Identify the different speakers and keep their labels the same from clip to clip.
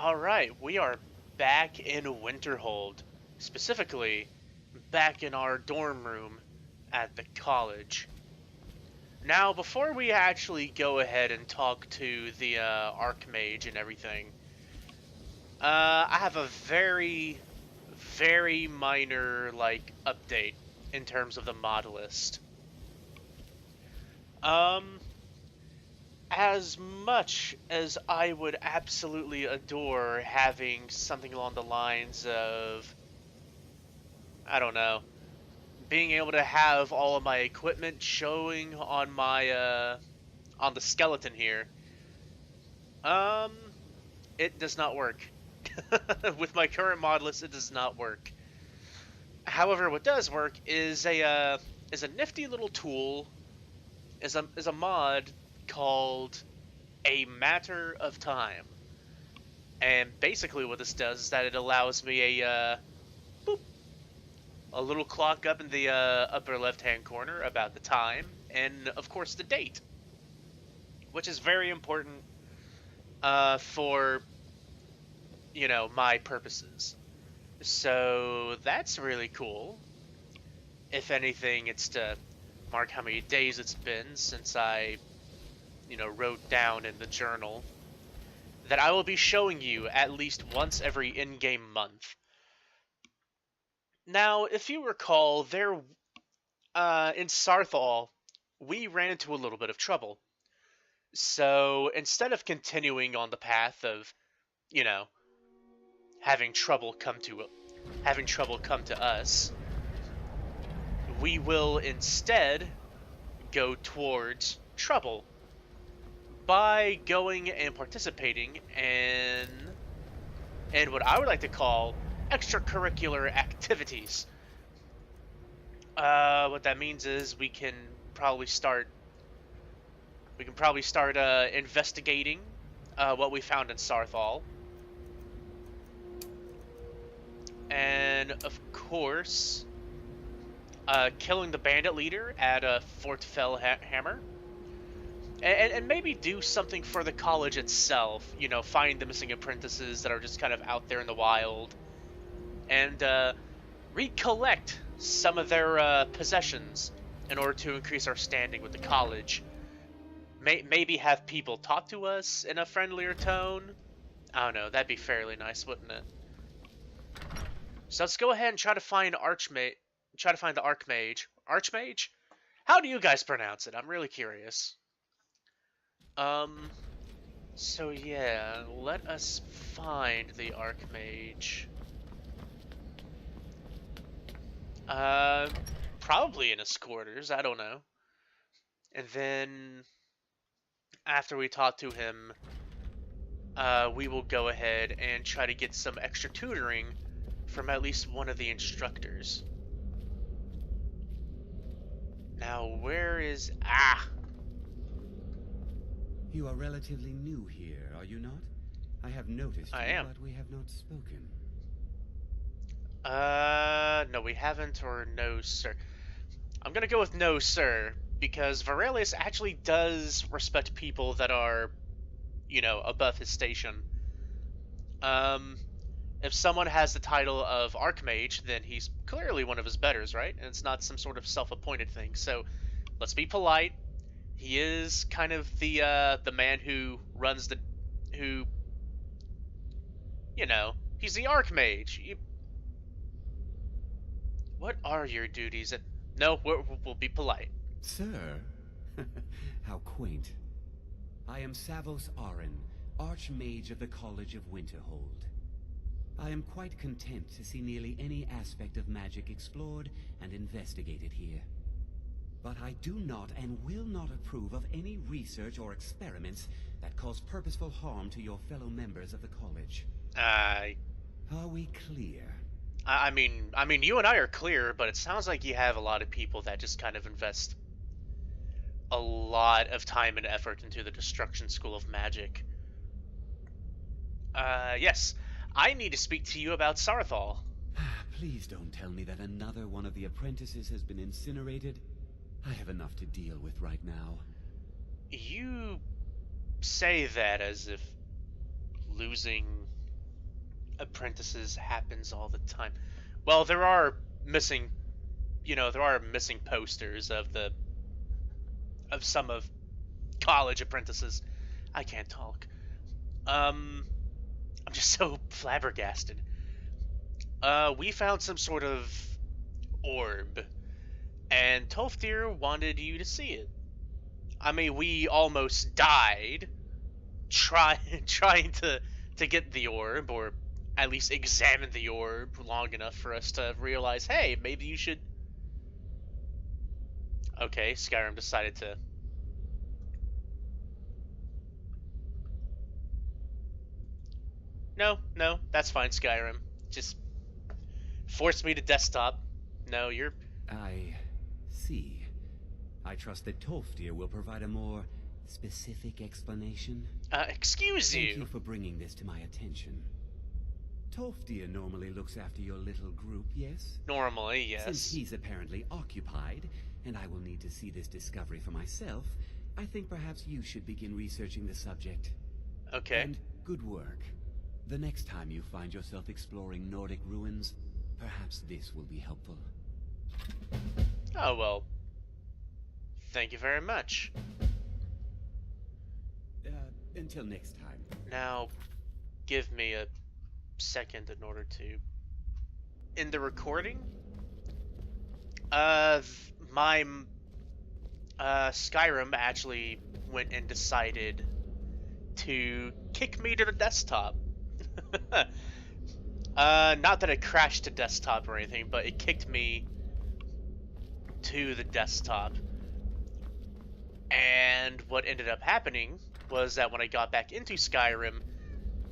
Speaker 1: Alright, we are back in Winterhold. Specifically, back in our dorm room at the college. Now, before we actually go ahead and talk to the Archmage and everything, I have a very minor, update in terms of the mod list. Um, as much as I would absolutely adore having something along the lines of, I don't know, being able to have all of my equipment showing on my on the skeleton here, um, it does not work. With my current mod list, it does not work. However, what does work is a nifty little tool, is a mod called A Matter of Time. And basically what this does is that it allows me boop, a little clock up in the upper left-hand corner about the time, and of course the date, which is very important for, my purposes. So that's really cool. If anything, it's to mark how many days it's been since I, wrote down in the journal that I will be showing you at least once every in-game month. Now, if you recall, in Sarthal, we ran into a little bit of trouble. So instead of continuing on the path of, you know, having trouble come to us, we will instead go towards trouble by going and participating in what I would like to call extracurricular activities. What that means is we can probably start investigating what we found in Sarthal, and of course, killing the bandit leader at Fort Fellhammer, and maybe do something for the college itself. Find the missing apprentices that are just kind of out there in the wild, and recollect some of their possessions in order to increase our standing with the college. Maybe have people talk to us in a friendlier tone. I don't know, that'd be fairly nice, wouldn't it? So let's go ahead and try to find the Archmage. Archmage? How do you guys pronounce it? I'm really curious. So yeah, let us find the Archmage. Probably in his quarters, I don't know. And then, after we talk to him, we will go ahead and try to get some extra tutoring from at least one of the instructors. Now, where is... Ah!
Speaker 2: You are relatively new here, are you not? I have noticed
Speaker 1: I
Speaker 2: you,
Speaker 1: am.
Speaker 2: but we have not spoken.
Speaker 1: No, we haven't, or no, sir. I'm gonna go with no, sir, because Verelius actually does respect people that are, above his station. If someone has the title of Archmage, then he's clearly one of his betters, right? And it's not some sort of self-appointed thing. So, let's be polite. He is kind of the man who runs he's the Archmage. What are your duties? No, we'll be polite.
Speaker 2: Sir? How quaint. I am Savos Arin, Archmage of the College of Winterhold. I am quite content to see nearly any aspect of magic explored and investigated here. But I do not and will not approve of any research or experiments that cause purposeful harm to your fellow members of the college. Are we clear?
Speaker 1: I mean, you and I are clear, but it sounds like you have a lot of people that just kind of invest a lot of time and effort into the Destruction School of Magic. Yes, I need to speak to you about Sarthal.
Speaker 2: Please don't tell me that another one of the apprentices has been incinerated. I have enough to deal with right now.
Speaker 1: You say that as if losing apprentices happens all the time. Well, there are missing, there are missing posters of some of college apprentices. I can't talk. I'm just so flabbergasted. We found some sort of orb, and Tolfdir wanted you to see it. I mean, we almost died trying to get the orb, or at least examine the orb long enough for us to realize, hey, maybe you should. Okay, Skyrim decided to. No, no, that's fine, Skyrim. Just force me to desktop. No, you're.
Speaker 2: I see. I trust that Tolfdir will provide a more specific explanation.
Speaker 1: Excuse you.
Speaker 2: Thank you for bringing this to my attention. Tolfdir normally looks after your little group, yes?
Speaker 1: Normally, yes.
Speaker 2: Since he's apparently occupied, and I will need to see this discovery for myself, I think perhaps you should begin researching the subject.
Speaker 1: Okay.
Speaker 2: And good work. The next time you find yourself exploring Nordic ruins, perhaps this will be helpful.
Speaker 1: Oh, well. Thank you very much.
Speaker 2: Until next time.
Speaker 1: Now, give me a second in order to... In the recording? My... Skyrim actually went and decided to kick me to the desktop. Not that it crashed to desktop or anything, but it kicked me to the desktop. And what ended up happening was that when I got back into Skyrim,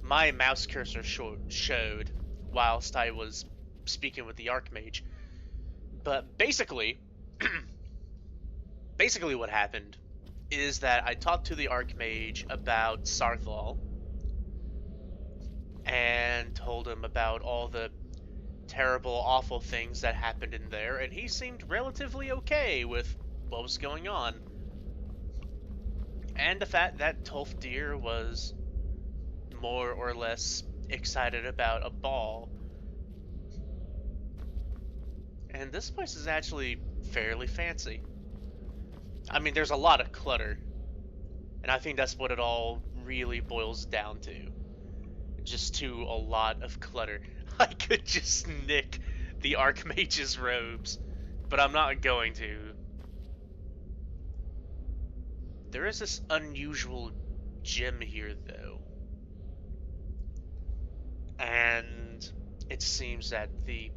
Speaker 1: my mouse cursor showed whilst I was speaking with the Archmage. But basically, what happened is that I talked to the Archmage about Sarthal and told him about all the terrible, awful things that happened in there, and he seemed relatively okay with what was going on. And the fact that Tolfdir was more or less excited about a ball. And this place is actually fairly fancy. I mean, there's a lot of clutter. And I think that's what it all really boils down to. Just to a lot of clutter. I could just nick the Archmage's robes, but I'm not going to. There is this unusual gem here, though. And it seems that the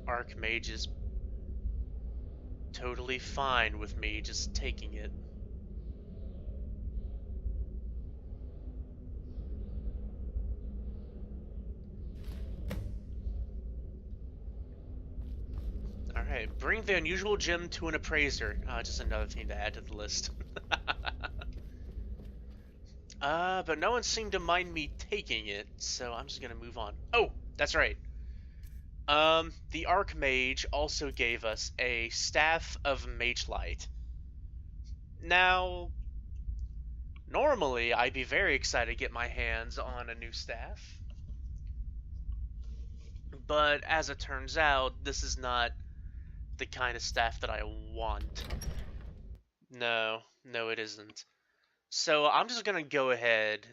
Speaker 1: Archmage is totally fine with me just taking it. Alright, bring the unusual gem to an appraiser. Just another thing to add to the list. But no one seemed to mind me taking it, so I'm just gonna move on. Oh, that's right. The Archmage also gave us a Staff of Magelight. Now, normally I'd be very excited to get my hands on a new staff. But as it turns out, this is not the kind of staff that I want. No, it isn't. So I'm just gonna go ahead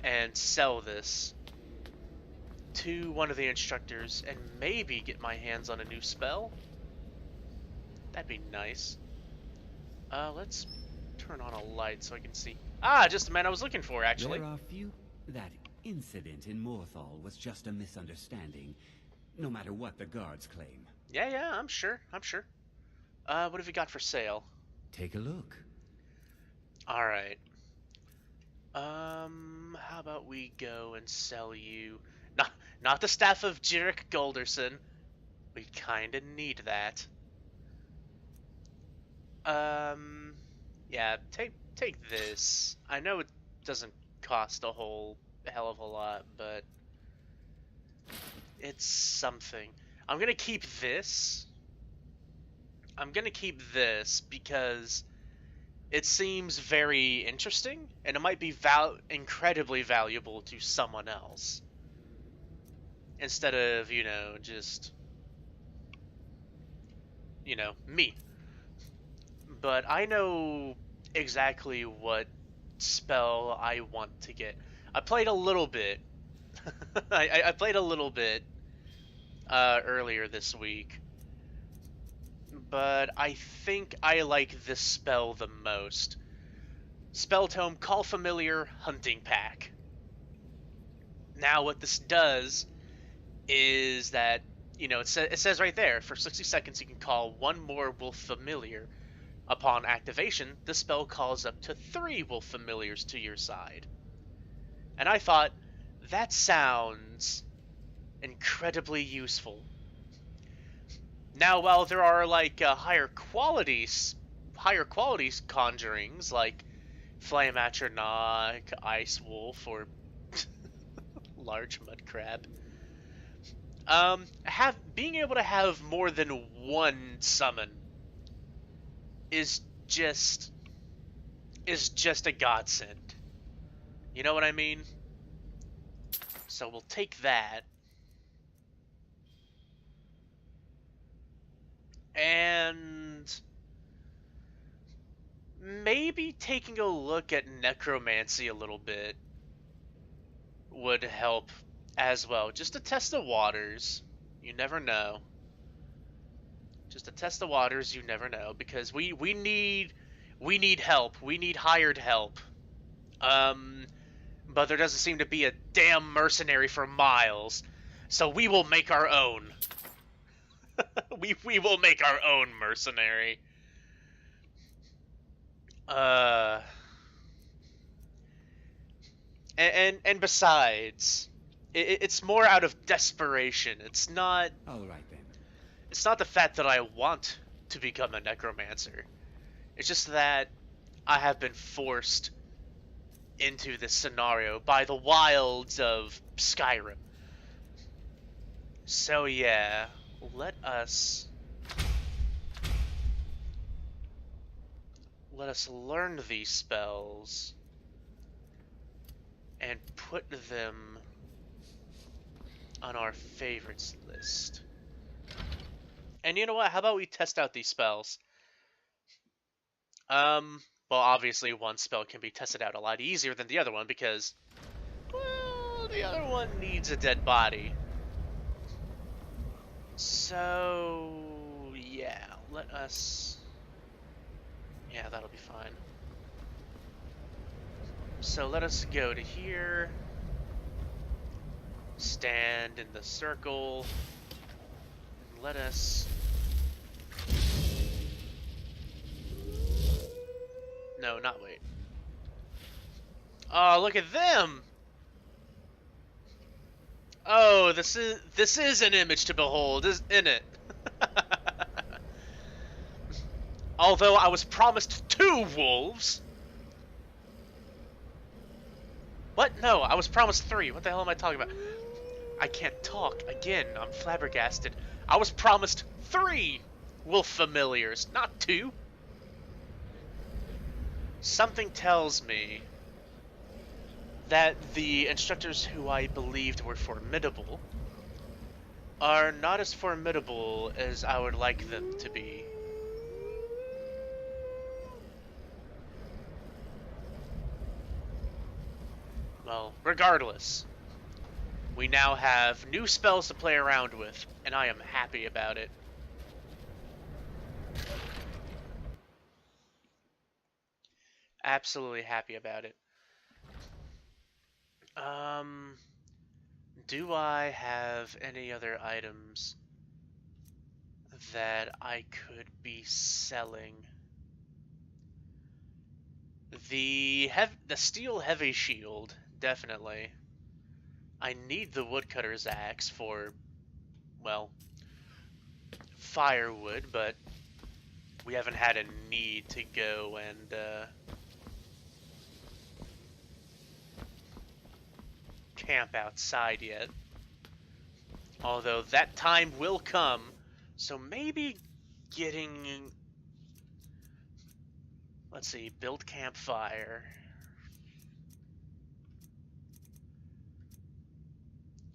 Speaker 1: and sell this to one of the instructors and maybe get my hands on a new spell. That'd be nice. Let's turn on a light so I can see. Ah, just the man I was looking for, actually.
Speaker 2: There are few... That incident in Morthal was just a misunderstanding, no matter what the guards claim.
Speaker 1: Yeah, I'm sure. What have we got for sale?
Speaker 2: Take a look.
Speaker 1: Alright. How about we go and sell you... Not the Staff of Jirik Golderson. We kinda need that. Yeah, take this. I know it doesn't cost a whole hell of a lot, but... it's something. I'm gonna keep this. Because it seems very interesting, and it might be incredibly valuable to someone else. instead of, just, me. But I know exactly what spell I want to get. I played a little bit. I played a little bit earlier this week, but I think I like this spell the most. Spell Tome Call Familiar Hunting Pack. Now what this does is that, it says right there, for 60 seconds you can call one more Wolf Familiar. Upon activation, the spell calls up to 3 Wolf Familiars to your side. And I thought, that sounds incredibly useful. Now, while there are like higher qualities conjurings like Flame Atronach, Ice Wolf, or Large Mud Crab, being able to have more than one summon is just a godsend. You know what I mean? So we'll take that. And maybe taking a look at necromancy a little bit would help as well, just to test the waters. You never know. Just to test the waters, you never know, because we need help. We need hired help. But there doesn't seem to be a damn mercenary for miles, so we will make our own. we will make our own mercenary. And besides, it's more out of desperation. It's not.
Speaker 2: All right then.
Speaker 1: It's not the fact that I want to become a necromancer. It's just that I have been forced into this scenario by the wilds of Skyrim. So yeah, let us learn these spells and put them on our favorites list. And you know what? How about we test out these spells? Well, obviously one spell can be tested out a lot easier than the other one because, well, the other one needs a dead body. So, yeah, let us... Yeah, that'll be fine. So let us go to here, stand in the circle, and let us... No, not wait. Oh, look at them! Oh, this is an image to behold, isn't it? Although I was promised 2 wolves. What? No, I was promised 3. What the hell am I talking about? I can't talk. Again, I'm flabbergasted. I was promised 3 wolf familiars, not 2. Something tells me that the instructors who I believed were formidable are not as formidable as I would like them to be. Well, regardless, we now have new spells to play around with, and I am happy about it. Absolutely happy about it. Do I have any other items that I could be selling? The steel heavy shield, definitely. I need the woodcutter's axe for, well, firewood, but we haven't had a need to go and camp outside yet. Although that time will come, so maybe getting... Let's see, build campfire.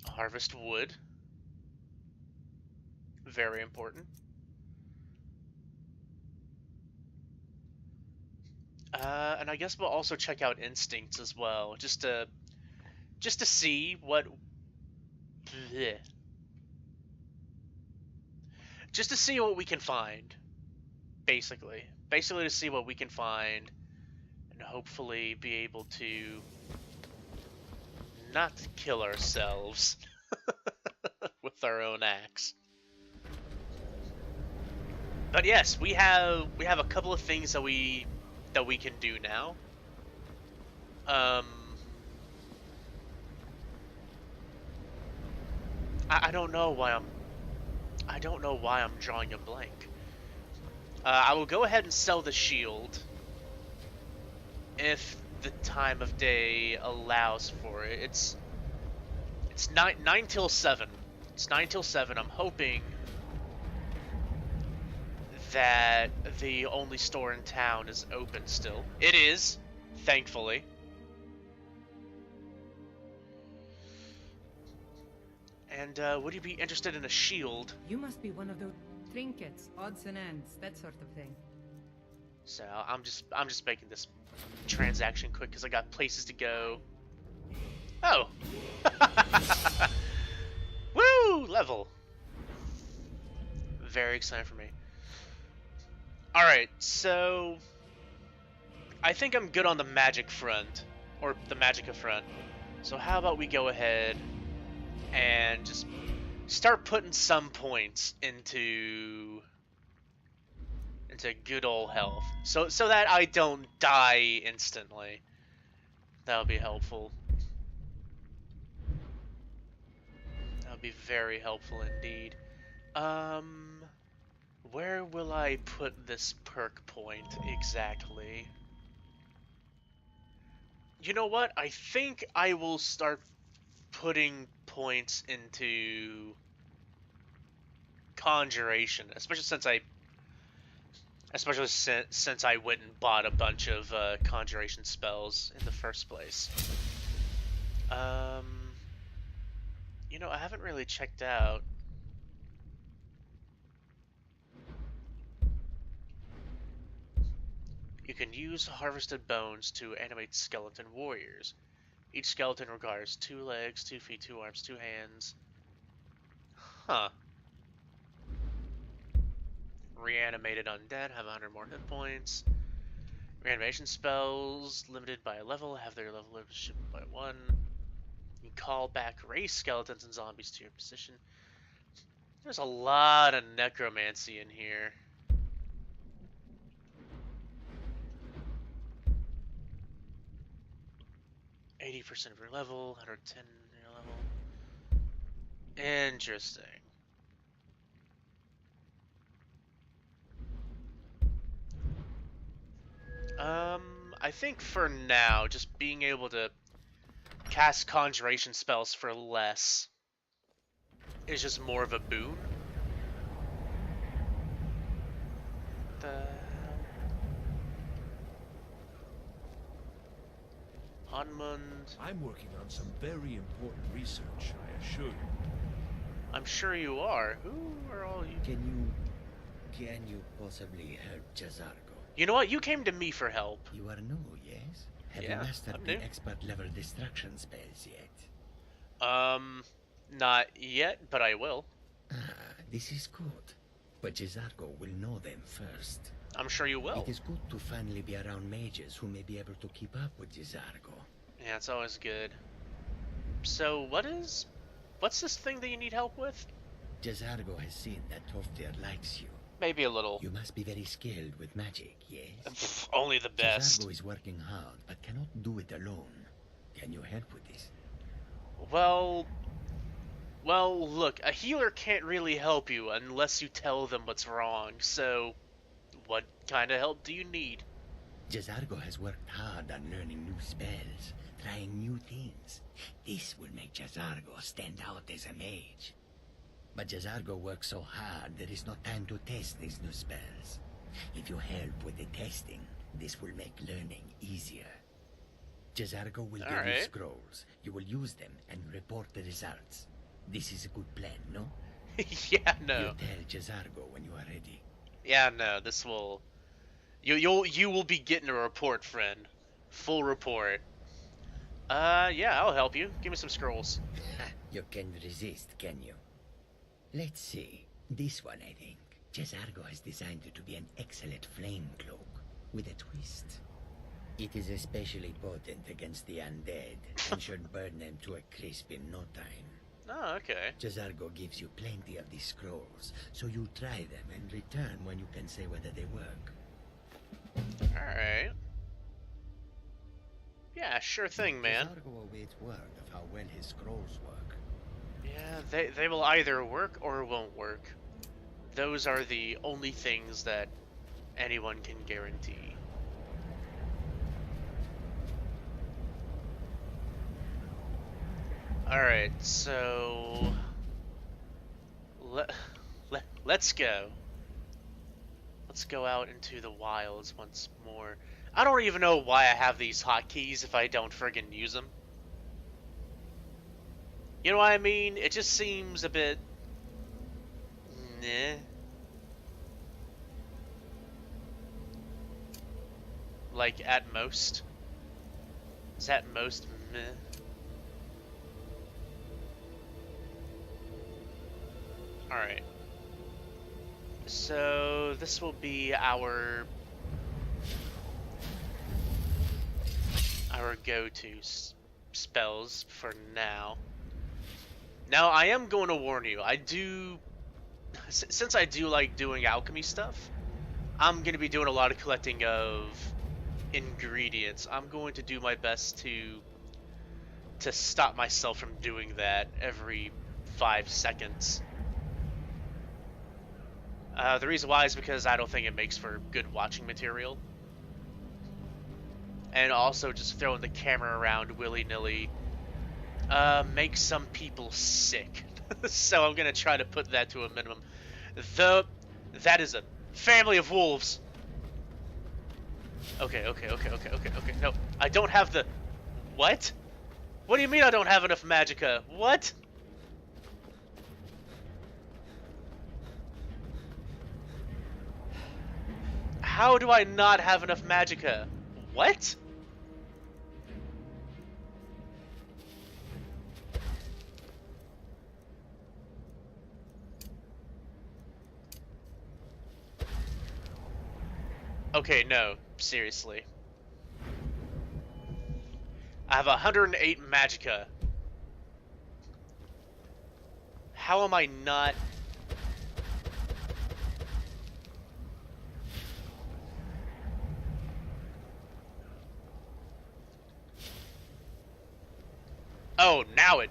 Speaker 1: Harvest wood. Very important. And I guess we'll also check out instincts as well, just to see what, bleh. Just to see what we can find, basically to see what we can find, and hopefully be able to not kill ourselves with our own axe. But yes, we have a couple of things that we can do now. I don't know why I'm drawing a blank. I will go ahead and sell the shield if the time of day allows for it. It's nine till 7. It's 9 till 7. I'm hoping that the only store in town is open still. It is, thankfully. And would you be interested in a shield?
Speaker 3: You must be one of those trinkets, odds and ends, that sort of thing.
Speaker 1: So I'm just making this transaction quick because I got places to go. Oh. Woo! Level. Very exciting for me. Alright, so I think I'm good on the magic front, or the magicka front. So how about we go ahead and just start putting some points into good old health, so that I don't die instantly. That would be helpful. That would be very helpful indeed. Where will I put this perk point exactly? You know what? I think I will start putting points into conjuration, especially since I went and bought a bunch of conjuration spells in the first place. You know, I haven't really checked out. You can use harvested bones to animate skeleton warriors. Each skeleton requires 2 legs, 2 feet, 2 arms, 2 hands. Huh. Reanimated undead have 100 more hit points. Reanimation spells, limited by a level, have their level limited by 1. You can call back race skeletons and zombies to your position. There's a lot of necromancy in here. %of your level, 110 your level. Interesting. I think for now, just being able to cast conjuration spells for less is just more of a boon. Onmund.
Speaker 4: I'm working on some very important research, I assure you.
Speaker 1: I'm sure you are. Who are all you?
Speaker 5: Can you possibly help Jazargo?
Speaker 1: You know what? You came to me for help.
Speaker 5: You are new, yes? Have
Speaker 1: Yeah,
Speaker 5: you mastered
Speaker 1: I'm
Speaker 5: the
Speaker 1: new.
Speaker 5: expert level destruction spells yet?
Speaker 1: Not yet, but I will.
Speaker 5: Ah, this is good. But Jazargo will know them first.
Speaker 1: I'm sure you will.
Speaker 5: It is good to finally be around mages who may be able to keep up with Jazargo.
Speaker 1: Yeah, it's always good. So, what's this thing that you need help with?
Speaker 5: Jazargo has seen that Toftir likes you.
Speaker 1: Maybe a little.
Speaker 5: You must be very skilled with magic, yes?
Speaker 1: Only the best.
Speaker 5: Jazargo is working hard, but cannot do it alone. Can you help with this?
Speaker 1: Well, look, a healer can't really help you unless you tell them what's wrong, so what kind of help do you need?
Speaker 5: Jazargo has worked hard on learning new spells, trying new things. This will make Jazargo stand out as a mage. But Jazargo works so hard, there is no time to test these new spells. If you help with the testing, this will make learning easier. Jazargo will give you scrolls. You will use them and report the results. This is a good plan, no?
Speaker 1: Yeah,
Speaker 5: You
Speaker 1: no.
Speaker 5: tell Jazargo when you are ready.
Speaker 1: Yeah, no. This will you will be getting a report, friend. Full report. Yeah, I'll help you. Give me some scrolls.
Speaker 5: Ha! You can resist, can you? Let's see. This one, I think. Jazargo has designed it to be an excellent flame cloak, with a twist. It is especially potent against the undead, and should burn them to a crisp in no time.
Speaker 1: Oh, okay.
Speaker 5: Jazargo gives you plenty of these scrolls, so you try them and return when you can say whether they work.
Speaker 1: Alright. Yeah, sure thing, man.
Speaker 5: Jazargo awaits word of how well his scrolls work.
Speaker 1: Yeah, they will either work or won't work. Those are the only things that anyone can guarantee. Alright, so... Let's go. Let's go out into the wilds once more. I don't even know why I have these hotkeys if I don't friggin' use them. You know what I mean? It just seems a bit... Nah. Like, at most. Is at most meh. Alright. So, this will be our go-to spells for now. Now, I am going to warn you, since I do like doing alchemy stuff, I'm going to be doing a lot of collecting of ingredients. I'm going to do my best to stop myself from doing that every 5 seconds. The reason why is because I don't think it makes for good watching material. And also just throwing the camera around willy-nilly makes some people sick. So I'm gonna try to put that to a minimum. Though, that is a family of wolves. Okay. No, I don't have the... What? What do you mean I don't have enough magicka? What? How do I not have enough magicka? What? Okay, no, seriously. I have 108 magicka. How am I not... Oh, now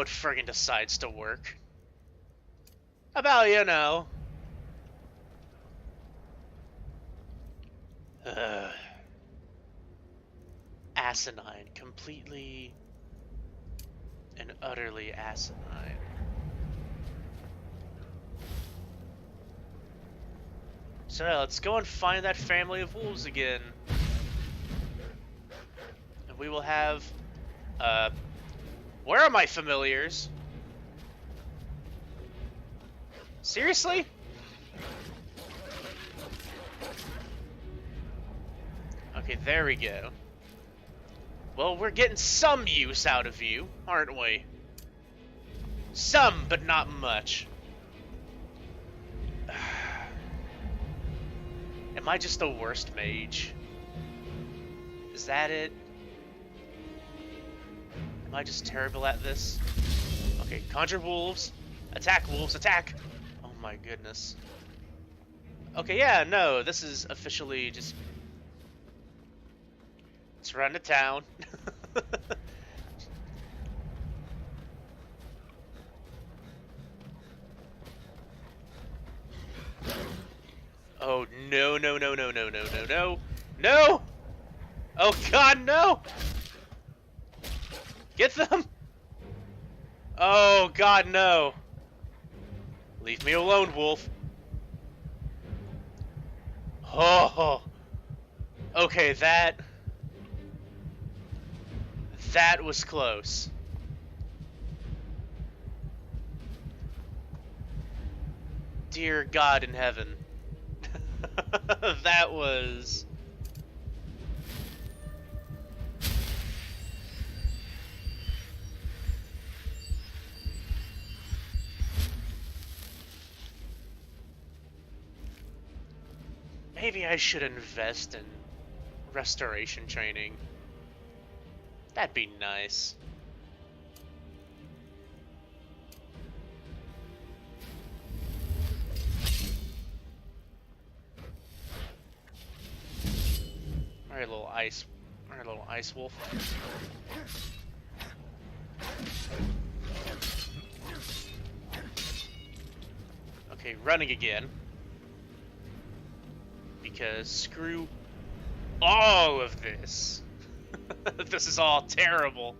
Speaker 1: it friggin' decides to work. About, you know. Asinine. Completely and utterly asinine. So let's go and find that family of wolves again. And we will have, where are my familiars? Seriously? Okay, there we go. Well, we're getting some use out of you, aren't we? Some, but not much. Am I just the worst mage? Is that it? Am I just terrible at this? Okay, conjure wolves. Attack, wolves, attack! Oh my goodness. Okay, yeah, no, this is officially just... Let's run to town. Oh, no. No! Oh god, no! Get them! Oh god, no! Leave me alone, wolf. Oh! Okay, that was close. Dear God in heaven. That was... Maybe I should invest in restoration training. That'd be nice. Alright, little ice wolf. Okay, running again. Because screw all of this. This is all terrible.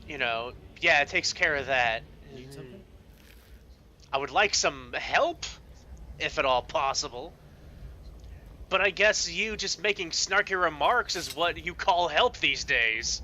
Speaker 1: You know, yeah, it takes care of that.
Speaker 4: Need something?
Speaker 1: I would like some help, if at all possible. But I guess you just making snarky remarks is what you call help these days.